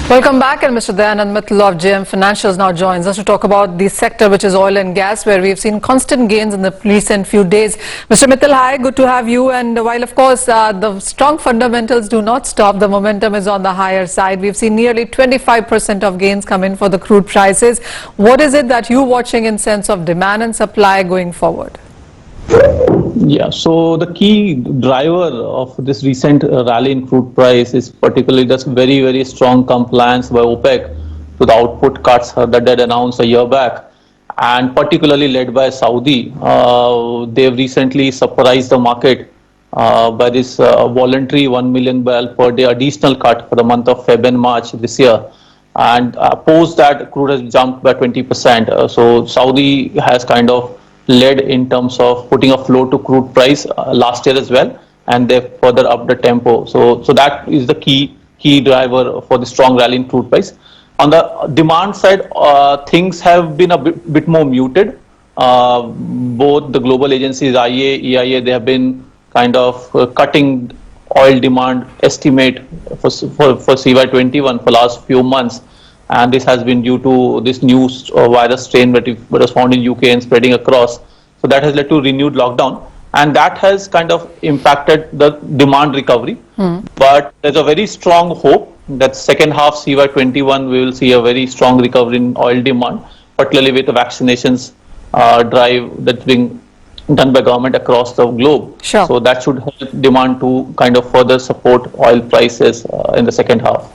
Welcome back, and Mr. Dayanand Mittal of JM Financials now joins us to talk about the sector which is oil and gas, where we've seen constant gains in the recent few days. Mr. Mittal, hi, good to have you. And while of course the strong fundamentals do not stop, the momentum is on the higher side. We've seen nearly 25% of gains come in for the crude prices. What is it that you're watching in sense of demand and supply going forward? Yeah, so the key driver of this recent rally in crude price is particularly just very, very strong compliance by OPEC to the output cuts that they had announced a year back, and particularly led by Saudi. They've recently surprised the market by this voluntary 1 million barrel per day additional cut for the month of Feb and March this year. And post that, crude has jumped by 20%. So Saudi has kind of led in terms of putting a floor to crude price last year as well, and they've further upped the tempo. So that is the key driver for the strong rally in crude price. On the demand side, things have been a bit more muted. Both the global agencies, IEA, EIA, they have been kind of cutting oil demand estimate for CY21 for last few months. And this has been due to this new virus strain that was found in UK and spreading across. So that has led to renewed lockdown, and that has kind of impacted the demand recovery. But there's a very strong hope that second half CY21 we will see a very strong recovery in oil demand, particularly with the vaccinations drive that's being done by government across the globe. Sure. So that should help demand to kind of further support oil prices in the second half.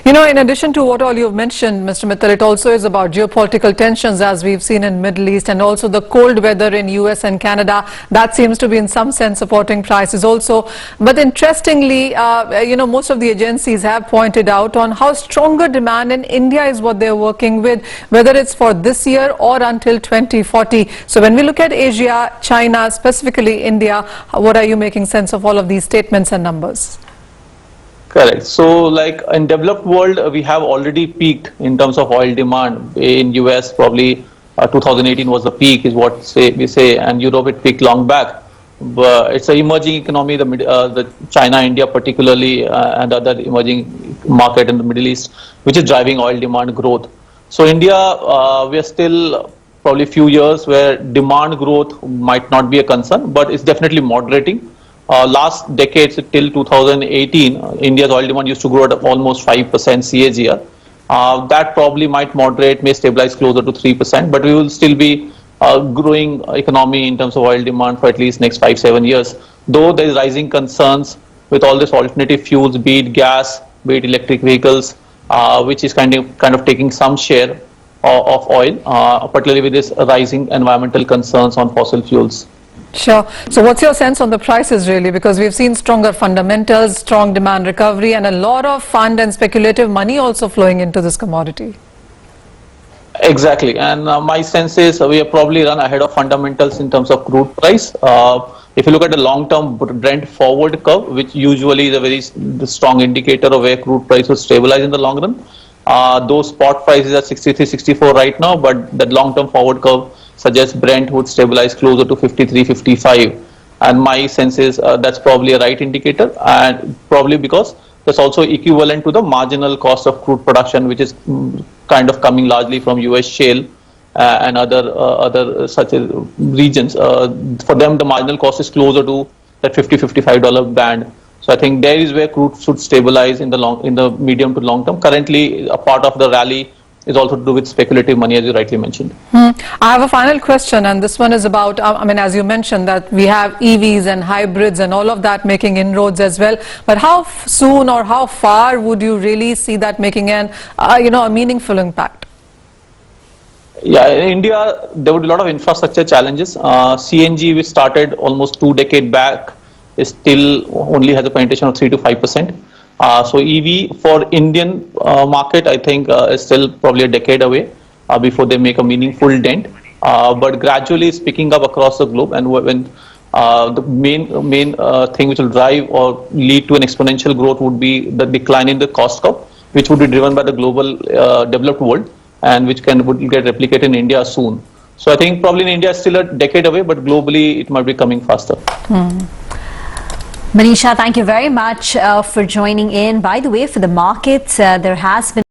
You know, in addition to what all you've mentioned, Mr. Mittal, it also is about geopolitical tensions as we've seen in Middle East, and also the cold weather in US and Canada. That seems to be in some sense supporting prices also. But interestingly, you know, most of the agencies have pointed out on how stronger demand in India is what they're working with, whether it's for this year or until 2040. So when we look at Asia, China, specifically India, what are you making sense of all of these statements and numbers? Correct. So like in developed world, we have already peaked in terms of oil demand. In US, probably 2018 was the peak is what we say, and Europe it peaked long back. But it's an emerging economy, the China, India particularly, and other emerging market in the Middle East, which is driving oil demand growth. So India, we are still probably a few years where demand growth might not be a concern, but it's definitely moderating. Last decades till 2018, India's oil demand used to grow at almost 5% CAGR. That probably might moderate, may stabilize closer to 3%, but we will still be growing economy in terms of oil demand for at least next 5-7 years. Though there is rising concerns with all this alternative fuels, be it gas, be it electric vehicles, which is kind of taking some share of oil, particularly with this rising environmental concerns on fossil fuels. Sure. So what's your sense on the prices really? Because we've seen stronger fundamentals, strong demand recovery, and a lot of fund and speculative money also flowing into this commodity. Exactly. And my sense is we have probably run ahead of fundamentals in terms of crude price. If you look at the long-term Brent forward curve, which usually is a very strong indicator of where crude price will stabilize in the long run, those spot prices are 63, 64 right now, but the long-term forward curve suggests Brent would stabilize closer to 53, 55. And my sense is that's probably a right indicator, and probably because that's also equivalent to the marginal cost of crude production, which is kind of coming largely from US shale and other such regions. For them, the marginal cost is closer to that $50-55 band. So I think there is where crude should stabilize in the medium to long term. Currently, a part of the rally is also to do with speculative money, as you rightly mentioned. I have a final question, and this one is about, I mean, as you mentioned that we have EVs and hybrids and all of that making inroads as well. But how soon or how far would you really see that making a meaningful impact? Yeah, in India, there would be a lot of infrastructure challenges. CNG, which started almost 2 decades back, is still only has a penetration of 3 to 5%. So EV for Indian market, I think, is still probably a decade away before they make a meaningful dent. But gradually it's picking up across the globe, and when the main thing which will drive or lead to an exponential growth would be the decline in the cost curve, which would be driven by the global developed world, and which would get replicated in India soon. So I think probably in India it's still a decade away, but globally it might be coming faster. Manisha, thank you very much for joining in. By the way, for the markets, there has been